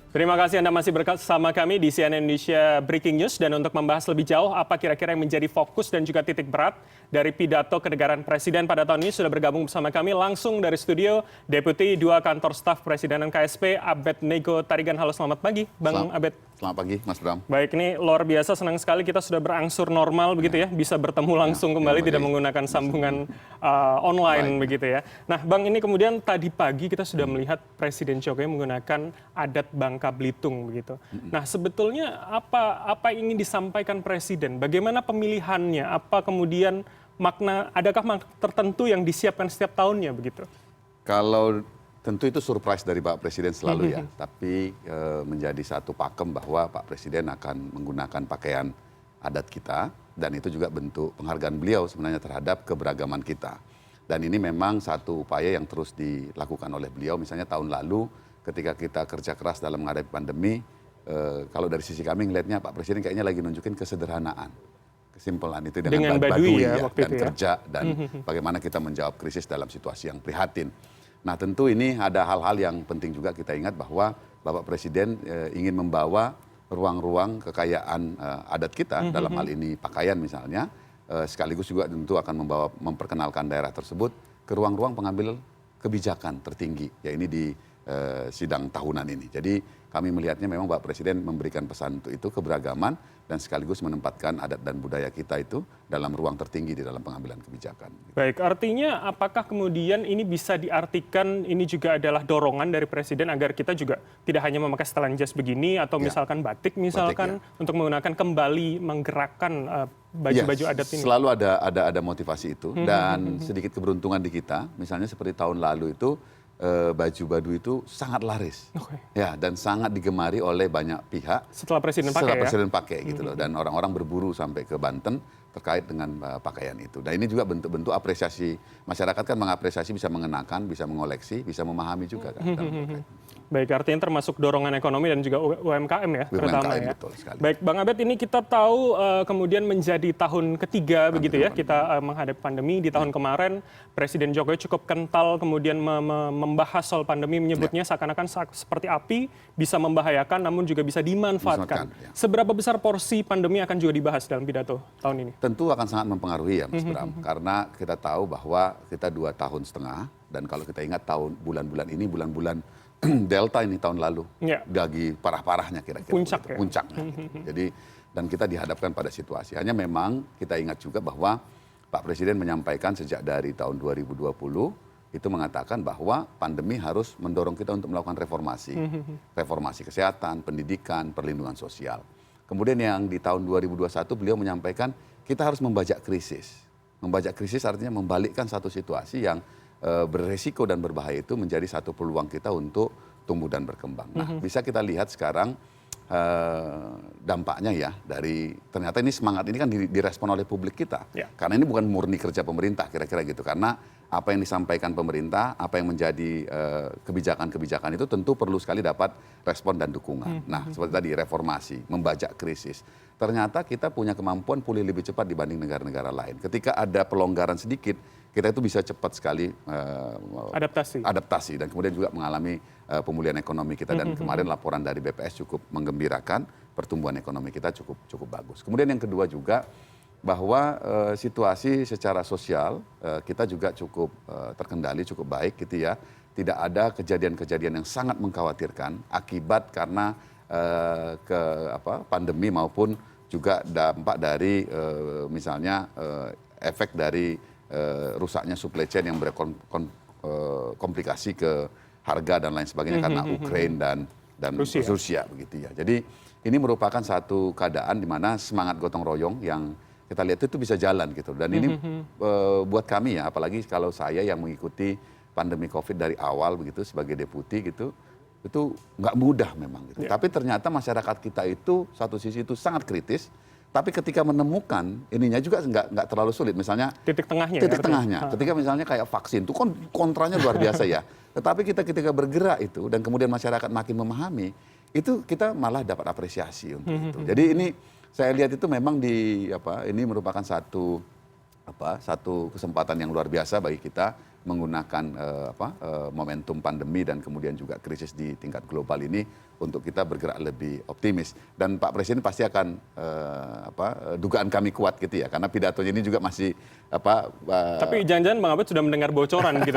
Terima kasih Anda masih bersama kami di CNN Indonesia Breaking News. Dan untuk membahas lebih jauh apa kira-kira yang menjadi fokus dan juga titik berat dari pidato kenegaraan Presiden pada tahun ini, sudah bergabung bersama kami langsung dari studio Deputi 2 Kantor Staf Presidenan KSP, Abed Nego Tarigan. Halo, selamat pagi Bang Abed. Selamat pagi Mas Bram. Baik, ini luar biasa, senang sekali kita sudah berangsur normal begitu ya, bisa bertemu langsung kembali, tidak menggunakan sambungan online begitu ya. Nah Bang, ini kemudian tadi pagi kita sudah melihat Presiden Jokowi menggunakan adat Bangka Belitung begitu. Nah sebetulnya apa yang ingin disampaikan Presiden? Bagaimana pemilihannya? Apa kemudian adakah makna tertentu yang disiapkan setiap tahunnya begitu? Kalau tentu itu surprise dari Pak Presiden selalu ya, tapi menjadi satu pakem bahwa Pak Presiden akan menggunakan pakaian adat kita, dan itu juga bentuk penghargaan beliau sebenarnya terhadap keberagaman kita. Dan ini memang satu upaya yang terus dilakukan oleh beliau. Misalnya tahun lalu ketika kita kerja keras dalam menghadapi pandemi, kalau dari sisi kami ngelihatnya Pak Presiden kayaknya lagi nunjukin kesederhanaan, kesimpulan itu dengan Baduy ya, dan kerja, dan bagaimana kita menjawab krisis dalam situasi yang prihatin. Nah tentu ini ada hal-hal yang penting juga kita ingat bahwa Bapak Presiden ingin membawa ruang-ruang kekayaan adat kita, dalam hal ini pakaian misalnya, sekaligus juga tentu akan memperkenalkan daerah tersebut ke ruang-ruang pengambil kebijakan tertinggi, ya ini di sidang tahunan ini. Jadi kami melihatnya memang Bapak Presiden memberikan pesan untuk itu, keberagaman, dan sekaligus menempatkan adat dan budaya kita itu dalam ruang tertinggi di dalam pengambilan kebijakan. Baik, artinya apakah kemudian ini bisa diartikan ini juga adalah dorongan dari Presiden agar kita juga tidak hanya memakai setelan jas begini atau misalkan batik misalkan, untuk menggunakan kembali menggerakkan baju-baju adat ini? Selalu ada motivasi itu, dan sedikit keberuntungan di kita, misalnya seperti tahun lalu itu baju Baduy itu sangat laris, ya, dan sangat digemari oleh banyak pihak. Setelah Presiden pakai, gitu loh, dan orang-orang berburu sampai ke Banten terkait dengan pakaian itu. Dan ini juga bentuk-bentuk apresiasi masyarakat, kan mengapresiasi, bisa mengenakan, bisa mengoleksi, bisa memahami juga kan. Baik, artinya termasuk dorongan ekonomi dan juga UMKM ya, terutama ya. Betul sekali. Baik, Bang Abed, ini kita tahu kemudian menjadi tahun ketiga begitu ya, kita menghadapi pandemi. Di tahun kemarin Presiden Jokowi cukup kental kemudian membahas soal pandemi, menyebutnya seakan-akan seperti api, bisa membahayakan namun juga bisa dimanfaatkan. Seberapa besar porsi pandemi akan juga dibahas dalam pidato tahun ini? Tentu akan sangat mempengaruhi ya Mas Bram, karena kita tahu bahwa kita 2,5 tahun, dan kalau kita ingat bulan-bulan ini, bulan-bulan Delta ini tahun lalu, lagi parah-parahnya kira-kira. Puncaknya. Gitu. Jadi, dan kita dihadapkan pada situasi. Hanya memang kita ingat juga bahwa Pak Presiden menyampaikan sejak dari tahun 2020, itu mengatakan bahwa pandemi harus mendorong kita untuk melakukan reformasi. Reformasi kesehatan, pendidikan, perlindungan sosial. Kemudian yang di tahun 2021 beliau menyampaikan kita harus membajak krisis. Membajak krisis artinya membalikkan satu situasi yang beresiko dan berbahaya itu menjadi satu peluang kita untuk tumbuh dan berkembang. Nah, bisa kita lihat sekarang dampaknya ya, dari ternyata ini semangat ini kan direspon oleh publik kita. Karena ini bukan murni kerja pemerintah kira-kira gitu. Karena apa yang disampaikan pemerintah, apa yang menjadi kebijakan-kebijakan itu tentu perlu sekali dapat respon dan dukungan. Nah, seperti tadi reformasi, membajak krisis. Ternyata kita punya kemampuan pulih lebih cepat dibanding negara-negara lain. Ketika ada pelonggaran sedikit, kita itu bisa cepat sekali adaptasi dan kemudian juga mengalami pemulihan ekonomi kita. Dan kemarin laporan dari BPS cukup menggembirakan, pertumbuhan ekonomi kita cukup bagus. Kemudian yang kedua juga bahwa situasi secara sosial kita juga cukup terkendali, cukup baik gitu ya. Tidak ada kejadian-kejadian yang sangat mengkhawatirkan akibat karena pandemi maupun juga dampak dari misalnya efek dari rusaknya supply chain yang berkomplikasi ke harga dan lain sebagainya karena Ukraina dan Rusia begitu ya. Jadi ini merupakan satu keadaan di mana semangat gotong royong yang kita lihat itu bisa jalan gitu. Dan ini buat kami ya, apalagi kalau saya yang mengikuti pandemi Covid dari awal begitu sebagai deputi gitu, itu nggak mudah memang gitu. Tapi ternyata masyarakat kita itu satu sisi itu sangat kritis. Tapi ketika menemukan ininya juga nggak terlalu sulit. Misalnya titik tengahnya. Ketika misalnya kayak vaksin itu kontranya luar biasa ya. Tetapi kita ketika bergerak itu dan kemudian masyarakat makin memahami, itu kita malah dapat apresiasi untuk itu. Jadi ini saya lihat itu memang ini merupakan satu kesempatan yang luar biasa bagi kita menggunakan momentum pandemi dan kemudian juga krisis di tingkat global ini untuk kita bergerak lebih optimis. Dan Pak Presiden pasti akan dugaan kami kuat gitu ya, karena pidatonya ini juga masih Tapi jangan-jangan Bang Abed sudah mendengar bocoran gitu.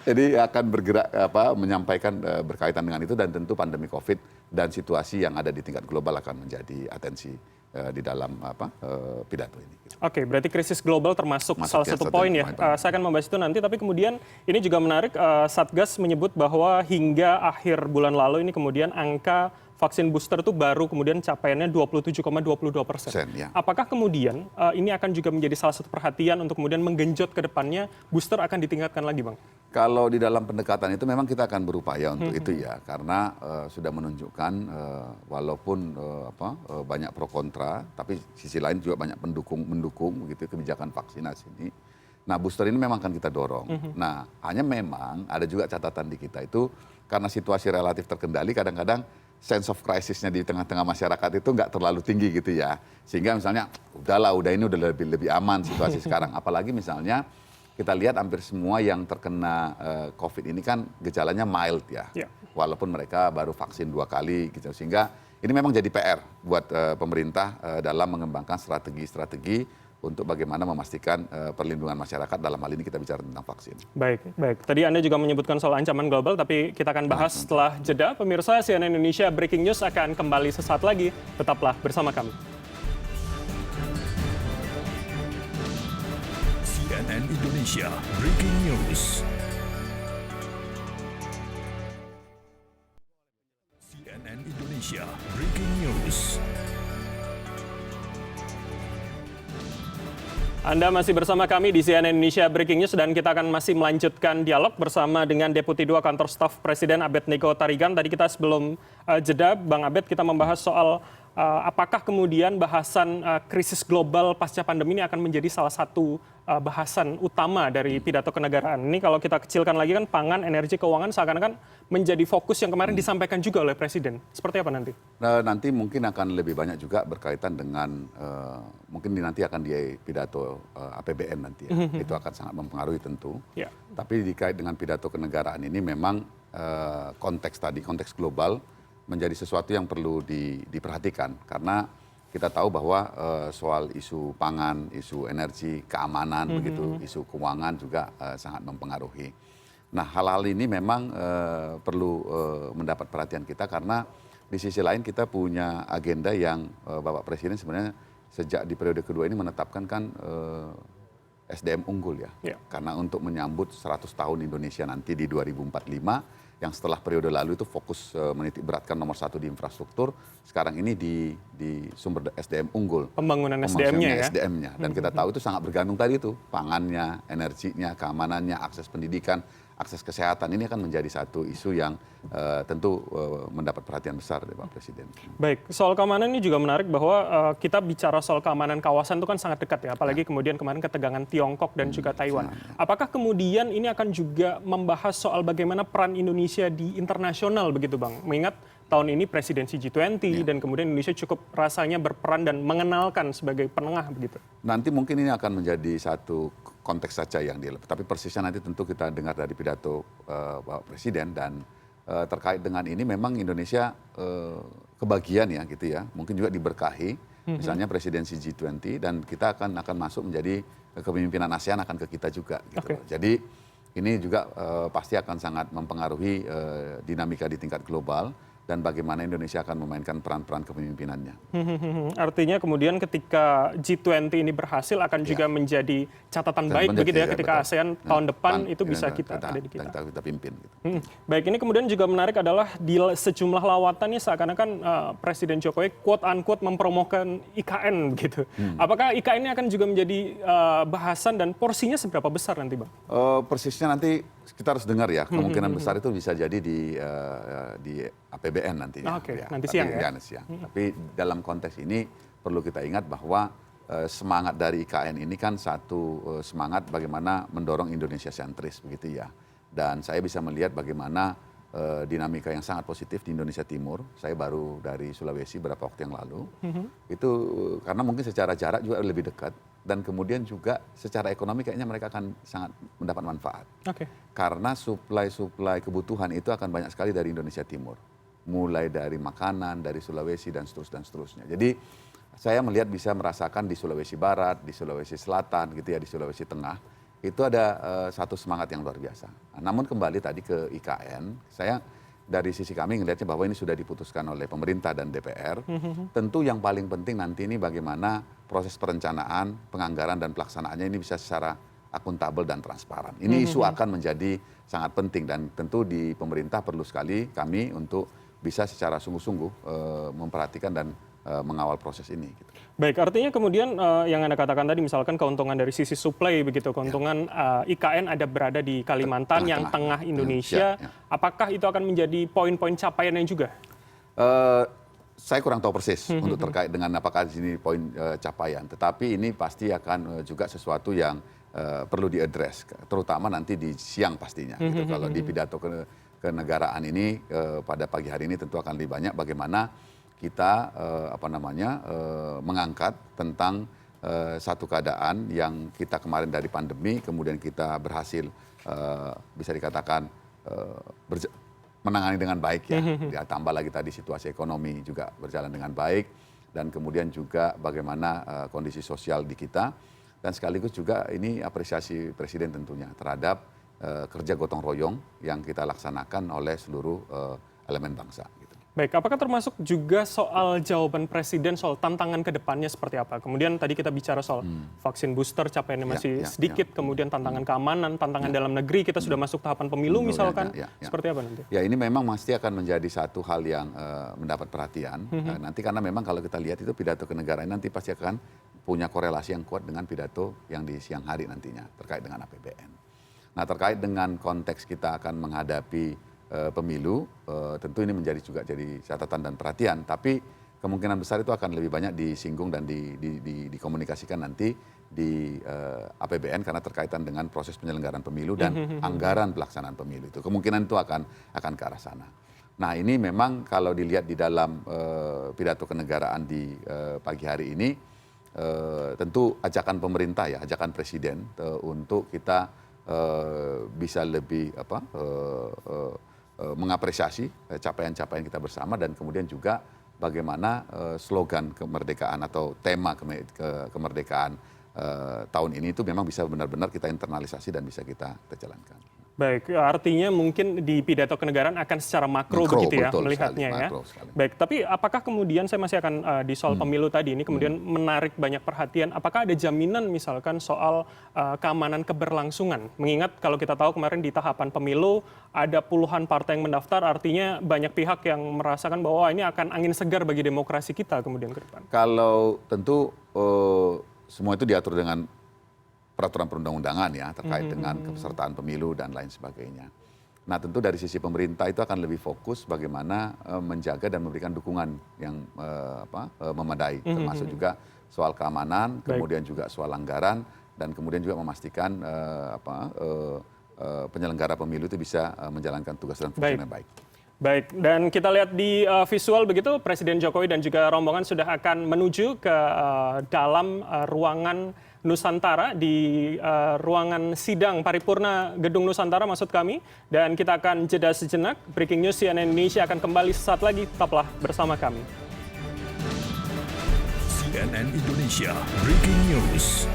Jadi akan bergerak menyampaikan berkaitan dengan itu, dan tentu pandemi COVID dan situasi yang ada di tingkat global akan menjadi atensi di dalam pidato ini. Oke, berarti krisis global termasuk salah satu poin ya. Saya akan membahas itu nanti, tapi kemudian ini juga menarik, Satgas menyebut bahwa hingga akhir bulan lalu ini kemudian angka vaksin booster itu baru kemudian capaiannya 27,22%. Ya. Apakah kemudian ini akan juga menjadi salah satu perhatian untuk kemudian menggenjot ke depannya, booster akan ditingkatkan lagi, Bang? Kalau di dalam pendekatan itu memang kita akan berupaya untuk itu ya, karena sudah menunjukkan walaupun banyak pro kontra, tapi sisi lain juga banyak mendukung gitu kebijakan vaksinasi ini. Nah, booster ini memang akan kita dorong. Nah, hanya memang ada juga catatan di kita itu, karena situasi relatif terkendali, kadang-kadang sense of crisisnya di tengah-tengah masyarakat itu nggak terlalu tinggi gitu ya. Sehingga misalnya, ini udah lebih aman situasi sekarang. Apalagi misalnya kita lihat hampir semua yang terkena COVID ini kan gejalanya mild ya. Walaupun mereka baru vaksin 2 kali gitu. Sehingga ini memang jadi PR buat pemerintah dalam mengembangkan strategi-strategi untuk bagaimana memastikan perlindungan masyarakat, dalam hal ini kita bicara tentang vaksin. Baik. Tadi Anda juga menyebutkan soal ancaman global, tapi kita akan bahas setelah jeda. Pemirsa, CNN Indonesia Breaking News akan kembali sesaat lagi. Tetaplah bersama kami. CNN Indonesia Breaking News. CNN Indonesia Breaking News. Anda masih bersama kami di CNN Indonesia Breaking News, dan kita akan masih melanjutkan dialog bersama dengan Deputi 2 Kantor Staf Presiden Abed Nego Tarigan. Tadi kita sebelum jeda, Bang Abed, kita membahas soal apakah kemudian bahasan krisis global pasca pandemi ini akan menjadi salah satu bahasan utama dari pidato kenegaraan. Ini kalau kita kecilkan lagi kan pangan, energi, keuangan seakan-akan menjadi fokus yang kemarin disampaikan juga oleh Presiden. Seperti apa nanti? Nanti mungkin akan lebih banyak juga berkaitan dengan, mungkin nanti akan di pidato APBN nanti ya. Itu akan sangat mempengaruhi tentu. Ya. Tapi dikait dengan pidato kenegaraan ini memang konteks global menjadi sesuatu yang perlu diperhatikan, karena kita tahu bahwa soal isu pangan, isu energi, keamanan, begitu, isu keuangan juga sangat mempengaruhi. Nah, hal-hal ini memang perlu mendapat perhatian kita, karena di sisi lain kita punya agenda yang Bapak Presiden sebenarnya sejak di periode kedua ini menetapkan kan SDM unggul ya. Karena untuk menyambut 100 tahun Indonesia nanti di 2045, yang setelah periode lalu itu fokus menitik beratkan nomor 1 di infrastruktur, sekarang ini di sumber SDM unggul. Pembangunan SDM-nya ya. SDM-nya. Dan kita tahu itu sangat bergantung tadi itu, pangannya, energinya, keamanannya, akses pendidikan, akses kesehatan. Ini akan menjadi satu isu yang tentu mendapat perhatian besar dari Pak Presiden. Baik, soal keamanan ini juga menarik bahwa kita bicara soal keamanan kawasan itu kan sangat dekat ya, apalagi kemudian kemarin ketegangan Tiongkok dan juga Taiwan. Apakah kemudian ini akan juga membahas soal bagaimana peran Indonesia di internasional begitu, Bang? Mengingat tahun ini presidensi G20 dan kemudian Indonesia cukup rasanya berperan dan mengenalkan sebagai penengah begitu. Nanti mungkin ini akan menjadi satu konteks saja yang tapi persisnya nanti tentu kita dengar dari pidato Bapak Presiden. Dan terkait dengan ini memang Indonesia kebagian ya gitu ya, mungkin juga diberkahi misalnya presidensi G20, dan kita akan masuk menjadi kepemimpinan ASEAN akan ke kita juga gitu. Jadi ini juga pasti akan sangat mempengaruhi dinamika di tingkat global dan bagaimana Indonesia akan memainkan peran-peran kepemimpinannya. Artinya kemudian ketika G20 ini berhasil akan juga menjadi catatan baik begitu ya, ketika ASEAN tahun depan itu bisa kita ada di kita. Kita pimpin. Gitu. Baik, ini kemudian juga menarik adalah di sejumlah lawatannya seakan-akan Presiden Jokowi quote-unquote mempromokan IKN begitu. Apakah IKN ini akan juga menjadi bahasan dan porsinya seberapa besar nanti, Bang? Persisnya nanti kita harus dengar ya, kemungkinan besar itu bisa jadi di APBN nantinya. Nanti siang ya? Tapi dalam konteks ini perlu kita ingat bahwa semangat dari IKN ini kan satu semangat bagaimana mendorong Indonesia sentris begitu ya. Dan saya bisa melihat bagaimana dinamika yang sangat positif di Indonesia Timur. Saya baru dari Sulawesi beberapa waktu yang lalu. Itu karena mungkin secara jarak juga lebih dekat. dan kemudian juga secara ekonomi kayaknya mereka akan sangat mendapat manfaat. Oke. Karena suplai kebutuhan itu akan banyak sekali dari Indonesia Timur. Mulai dari makanan, dari Sulawesi dan seterusnya. Jadi saya melihat bisa merasakan di Sulawesi Barat, di Sulawesi Selatan gitu ya, di Sulawesi Tengah. Itu ada satu semangat yang luar biasa. Namun kembali tadi ke IKN, saya dari sisi kami melihatnya bahwa ini sudah diputuskan oleh pemerintah dan DPR. Tentu yang paling penting nanti ini bagaimana proses perencanaan, penganggaran dan pelaksanaannya ini bisa secara akuntabel dan transparan. Ini isu akan menjadi sangat penting dan tentu di pemerintah perlu sekali kami untuk bisa secara sungguh-sungguh memperhatikan dan mengawal proses ini. Gitu. Baik, artinya kemudian yang Anda katakan tadi misalkan keuntungan dari sisi supply begitu, keuntungan IKN ada berada di Kalimantan yang tengah Indonesia. Apakah itu akan menjadi poin-poin capaiannya juga? Saya kurang tahu persis untuk terkait dengan apakah di sini poin capaian. Tetapi ini pasti akan juga sesuatu yang perlu diadres, terutama nanti di siang pastinya. Gitu. Kalau di pidato kenegaraan ini pada pagi hari ini tentu akan lebih banyak bagaimana kita mengangkat tentang satu keadaan yang kita kemarin dari pandemi, kemudian kita berhasil bisa dikatakan menangani dengan baik ya. Tambah lagi tadi situasi ekonomi juga berjalan dengan baik dan kemudian juga bagaimana kondisi sosial di kita dan sekaligus juga ini apresiasi Presiden tentunya terhadap kerja gotong royong yang kita laksanakan oleh seluruh elemen bangsa. Baik, apakah termasuk juga soal jawaban Presiden soal tantangan ke depannya seperti apa? Kemudian tadi kita bicara soal vaksin booster, capaiannya masih sedikit, kemudian tantangan keamanan, tantangan dalam negeri, kita sudah masuk tahapan pemilu misalkan, seperti apa nanti? Ya ini memang pasti akan menjadi satu hal yang mendapat perhatian. Nanti karena memang kalau kita lihat itu pidato kenegaraan nanti pasti akan punya korelasi yang kuat dengan pidato yang di siang hari nantinya terkait dengan APBN. Nah terkait dengan konteks kita akan menghadapi pemilu, tentu ini menjadi juga jadi catatan dan perhatian. Tapi kemungkinan besar itu akan lebih banyak disinggung dan dikomunikasikan nanti di APBN karena terkaitan dengan proses penyelenggaraan pemilu dan anggaran pelaksanaan pemilu itu. Kemungkinan itu akan ke arah sana. Nah ini memang kalau dilihat di dalam pidato kenegaraan di pagi hari ini, tentu ajakan pemerintah ya, ajakan Presiden untuk kita bisa lebih mengapresiasi capaian-capaian kita bersama dan kemudian juga bagaimana slogan kemerdekaan atau tema kemerdekaan tahun ini itu memang bisa benar-benar kita internalisasi dan bisa kita jalankan. Baik, artinya mungkin di pidato kenegaraan akan secara makro begitu ya melihatnya sekali, ya. Baik, tapi apakah kemudian saya masih akan di soal pemilu tadi ini kemudian menarik banyak perhatian. Apakah ada jaminan misalkan soal keamanan keberlangsungan? Mengingat kalau kita tahu kemarin di tahapan pemilu ada puluhan partai yang mendaftar, artinya banyak pihak yang merasakan bahwa ini akan angin segar bagi demokrasi kita kemudian ke depan. Kalau tentu semua itu diatur dengan peraturan perundang-undangan ya terkait dengan kepesertaan pemilu dan lain sebagainya. Nah tentu dari sisi pemerintah itu akan lebih fokus bagaimana menjaga dan memberikan dukungan yang memadai, termasuk juga soal keamanan, kemudian juga soal anggaran dan kemudian juga memastikan penyelenggara pemilu itu bisa menjalankan tugas dan fungsi yang baik. Baik, dan kita lihat di visual begitu Presiden Jokowi dan juga rombongan sudah akan menuju ke dalam ruangan Nusantara di ruangan sidang paripurna Gedung Nusantara maksud kami, dan kita akan jeda sejenak. Breaking News CNN Indonesia akan kembali sesaat lagi, tetaplah bersama kami. CNN Indonesia Breaking News.